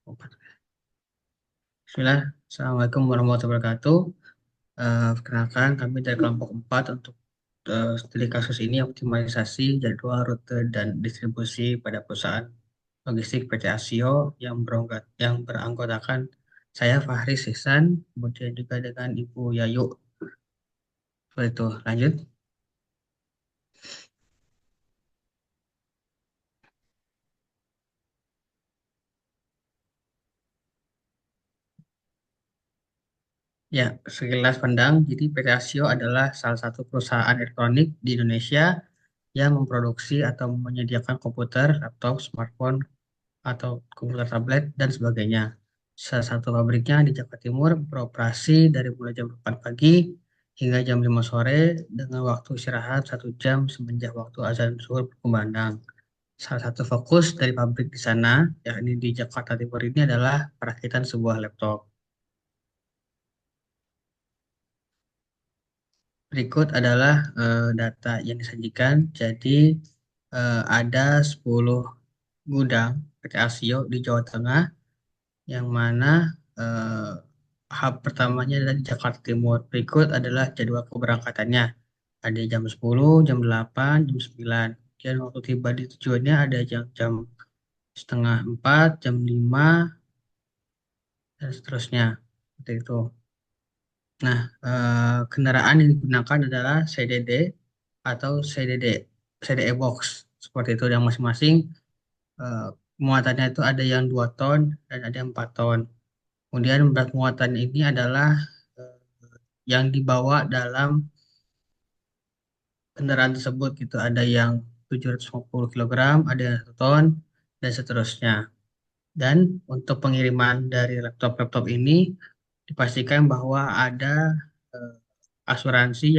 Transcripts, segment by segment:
Bismillah, Assalamualaikum warahmatullahi wabarakatuh. Perkenalkan, kami dari kelompok 4 untuk studi kasus ini optimalisasi jadwal rute dan distribusi pada perusahaan logistik PT Asio yang beranggotakan saya Fahri Ihsan, kemudian juga dengan Ibu Yayu. Seperti itu, lanjut. Ya, sekilas pandang, jadi PT Asio adalah salah satu perusahaan elektronik di Indonesia yang memproduksi atau menyediakan komputer, laptop, smartphone, atau komputer tablet dan sebagainya. Salah satu pabriknya di Jakarta Timur beroperasi dari mulai jam 8 pagi hingga jam 5 sore dengan waktu istirahat 1 jam semenjak waktu azan zuhur berkumandang. Salah satu fokus dari pabrik di sana, yakni di Jakarta Timur ini adalah perakitan sebuah laptop. Berikut adalah data yang disajikan. Jadi ada 10 gudang PT Asio di Jawa Tengah yang mana eh, hub pertamanya adalah di Jakarta Timur. Berikut adalah jadwal keberangkatannya. Ada jam 10, jam 8, jam 9. Dan waktu tiba di tujuannya ada jam setengah 4, jam 5, dan seterusnya. Seperti itu. Nah, kendaraan yang digunakan adalah CDD atau CDE box. Seperti itu yang masing-masing eh, muatannya itu ada yang 2 ton dan ada yang 4 ton. Kemudian berat muatan ini adalah eh, yang dibawa dalam kendaraan tersebut gitu. Ada yang 750 kilogram, ada yang 1 ton, dan seterusnya. Dan untuk pengiriman dari laptop-laptop ini dipastikan bahwa ada eh, asuransi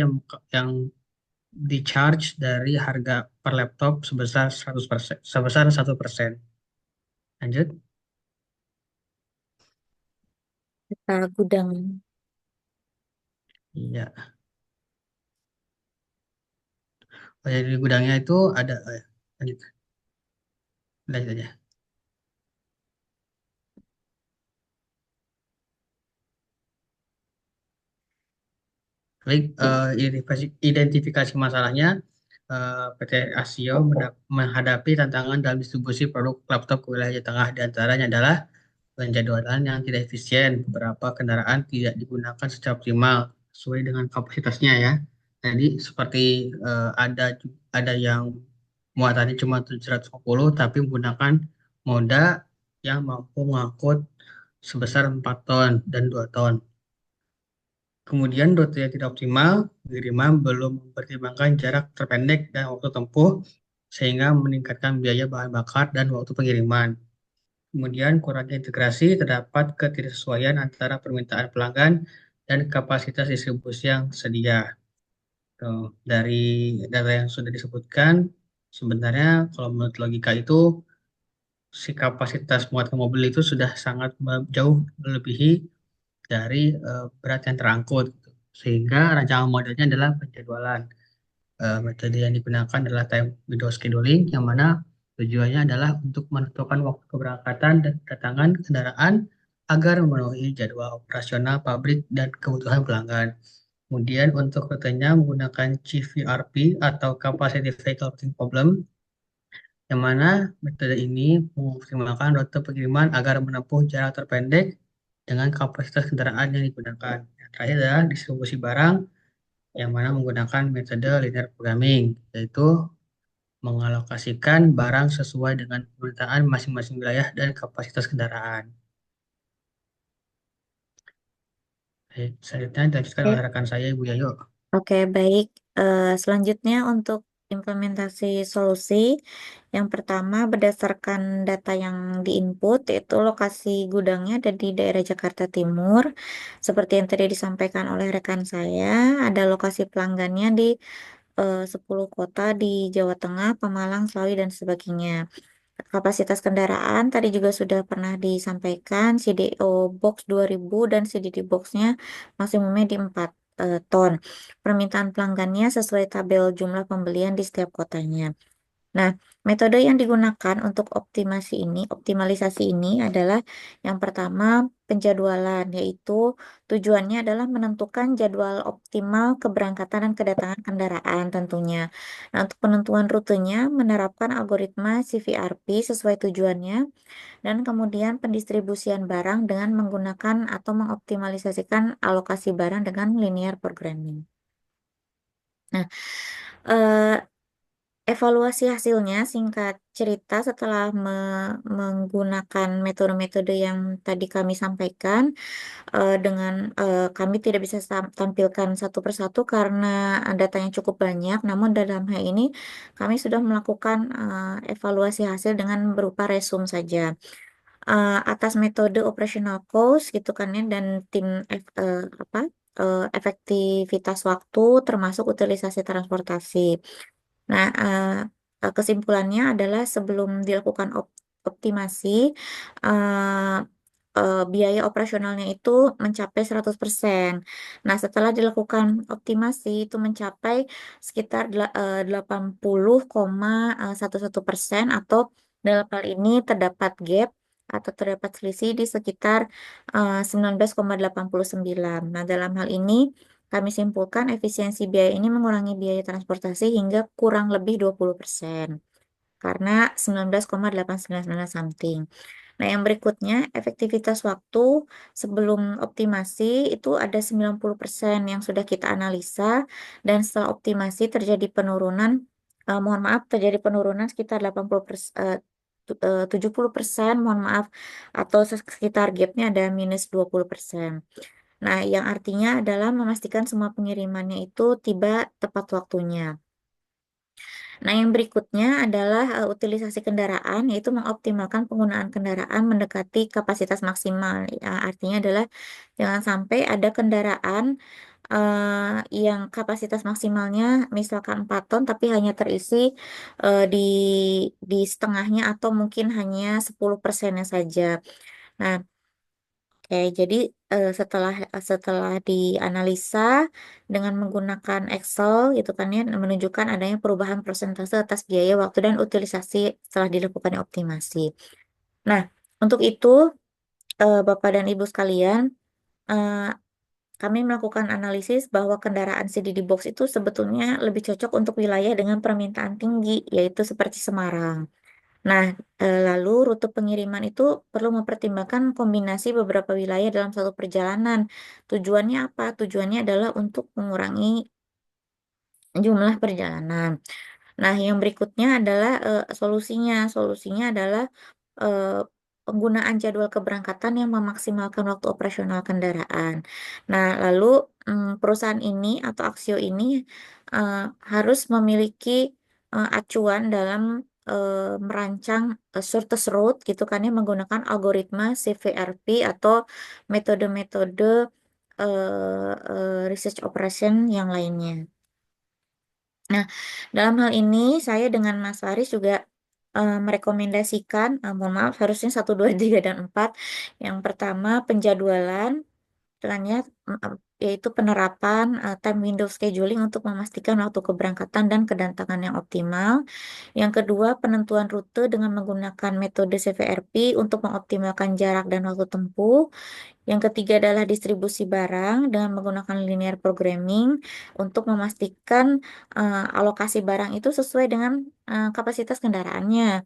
yang di charge dari harga per laptop sebesar 100%, sebesar 1%. Lanjut. Data gudang. Iya. Oh, jadi di gudangnya itu ada, lanjut, lanjut aja. Baik, identifikasi masalahnya, PT Asio menghadapi tantangan dalam distribusi produk laptop ke wilayah Jawa Tengah. Di antaranya adalah penjadwalan yang tidak efisien, beberapa kendaraan tidak digunakan secara optimal sesuai dengan kapasitasnya ya. Jadi seperti ada yang muatannya cuma 750 tapi menggunakan moda yang mampu mengangkut sebesar 4 ton dan 2 ton. Kemudian rute yang tidak optimal, pengiriman belum mempertimbangkan jarak terpendek dan waktu tempuh, sehingga meningkatkan biaya bahan bakar dan waktu pengiriman. Kemudian kurangnya integrasi terdapat ketidaksesuaian antara permintaan pelanggan dan kapasitas distribusi yang sedia. Tuh, dari data yang sudah disebutkan, sebenarnya kalau menurut logika itu, si kapasitas muatan mobil itu sudah sangat jauh melebihi dari berat yang terangkut, gitu. Sehingga rancangan modelnya adalah penjadwalan. Metode yang digunakan adalah time window scheduling, yang mana tujuannya adalah untuk menentukan waktu keberangkatan dan kedatangan kendaraan agar memenuhi jadwal operasional pabrik dan kebutuhan pelanggan. Kemudian untuk rutenya menggunakan CVRP atau Capacity Vehicle Routing Problem, yang mana metode ini mengoptimalkan rute pengiriman agar menempuh jarak terpendek dengan kapasitas kendaraan yang digunakan. Yang terakhir adalah distribusi barang, yang mana menggunakan metode linear programming, yaitu mengalokasikan barang sesuai dengan permintaan masing-masing wilayah dan kapasitas kendaraan. Baik, selanjutnya dilanjutkan oleh Oke, rekan saya, Ibu Yayo. oke, baik. Selanjutnya untuk implementasi solusi, yang pertama berdasarkan data yang diinput, yaitu lokasi gudangnya ada di daerah Jakarta Timur. Seperti yang tadi disampaikan oleh rekan saya, ada lokasi pelanggannya di 10 kota di Jawa Tengah, Pemalang, Selawi, dan sebagainya. Kapasitas kendaraan tadi juga sudah pernah disampaikan, CDO box 2000 dan CDD boxnya maksimumnya di 4 ton. Permintaan pelanggannya sesuai tabel jumlah pembelian di setiap kotanya. Nah, metode yang digunakan untuk optimalisasi ini adalah yang pertama penjadwalan, yaitu tujuannya adalah menentukan jadwal optimal keberangkatan dan kedatangan kendaraan tentunya. Nah, untuk penentuan rutenya menerapkan algoritma CVRP sesuai tujuannya dan kemudian pendistribusian barang dengan menggunakan atau mengoptimalisasikan alokasi barang dengan linear programming. Nah, eh, evaluasi hasilnya singkat cerita setelah menggunakan metode-metode yang tadi kami sampaikan, dengan kami tidak bisa tampilkan satu persatu karena datanya cukup banyak. Namun dalam hal ini kami sudah melakukan evaluasi hasil dengan berupa resume saja. Atas metode operational cost gitu kan ya, dan tim efektivitas waktu termasuk utilisasi transportasi. Nah, kesimpulannya adalah sebelum dilakukan optimasi, eh, biaya operasionalnya itu mencapai 100%. Nah, setelah dilakukan optimasi itu mencapai sekitar 80,11% atau dalam hal ini terdapat gap atau terdapat selisih di sekitar 19,89. Nah, dalam hal ini kami simpulkan efisiensi biaya ini mengurangi biaya transportasi hingga kurang lebih 20% karena 19,899 something. Nah, yang berikutnya efektivitas waktu sebelum optimasi itu ada 90% yang sudah kita analisa dan setelah optimasi terjadi penurunan, mohon maaf, terjadi penurunan sekitar 70%, mohon maaf, atau sekitar gapnya ada minus 20%. Nah, yang artinya adalah memastikan semua pengirimannya itu tiba tepat waktunya. Nah, yang berikutnya adalah utilisasi kendaraan, yaitu mengoptimalkan penggunaan kendaraan mendekati kapasitas maksimal. Ya, artinya adalah jangan sampai ada kendaraan yang kapasitas maksimalnya misalkan 4 ton, tapi hanya terisi di setengahnya atau mungkin hanya 10%-nya saja. Nah, oke, jadi setelah dianalisa dengan menggunakan Excel gitu kan ya, menunjukkan adanya perubahan persentase atas biaya, waktu, dan utilisasi setelah dilakukan optimasi. Nah, untuk itu Bapak dan Ibu sekalian, eh, kami melakukan analisis bahwa kendaraan CDD box itu sebetulnya lebih cocok untuk wilayah dengan permintaan tinggi, yaitu seperti Semarang. Nah, lalu rute pengiriman itu perlu mempertimbangkan kombinasi beberapa wilayah dalam satu perjalanan. Tujuannya apa? Tujuannya adalah untuk mengurangi jumlah perjalanan. Nah, yang berikutnya adalah solusinya. Solusinya adalah eh, penggunaan jadwal keberangkatan yang memaksimalkan waktu operasional kendaraan. Nah, lalu perusahaan ini atau Aksio ini eh, harus memiliki acuan dalam merancang shortest route gitu kan ya, menggunakan algoritma CVRP atau metode-metode research operation yang lainnya. Nah, dalam hal ini saya dengan Mas Faris juga merekomendasikan, mohon maaf harusnya satu, dua, tiga, dan empat. Yang pertama penjadwalan, selanjutnya yaitu penerapan time window scheduling untuk memastikan waktu keberangkatan dan kedatangan yang optimal. Yang kedua, penentuan rute dengan menggunakan metode CVRP untuk mengoptimalkan jarak dan waktu tempuh. Yang ketiga adalah distribusi barang dengan menggunakan linear programming untuk memastikan alokasi barang itu sesuai dengan kapasitas kendaraannya.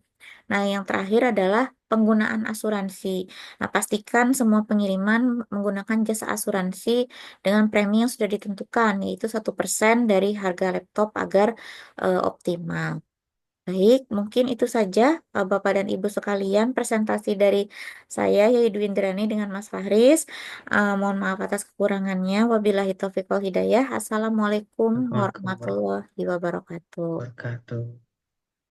Nah, yang terakhir adalah penggunaan asuransi. Nah, pastikan semua pengiriman menggunakan jasa asuransi dengan premi yang sudah ditentukan, yaitu 1% dari harga laptop agar optimal. Baik, mungkin itu saja Bapak dan Ibu sekalian presentasi dari saya Yaitu Indrani dengan Mas Fahris. Mohon maaf atas kekurangannya. Wabillahi taufiq wal hidayah. Assalamualaikum Assalamualaikum warahmatullahi warahmatullahi wabarakatuh. wabarakatuh.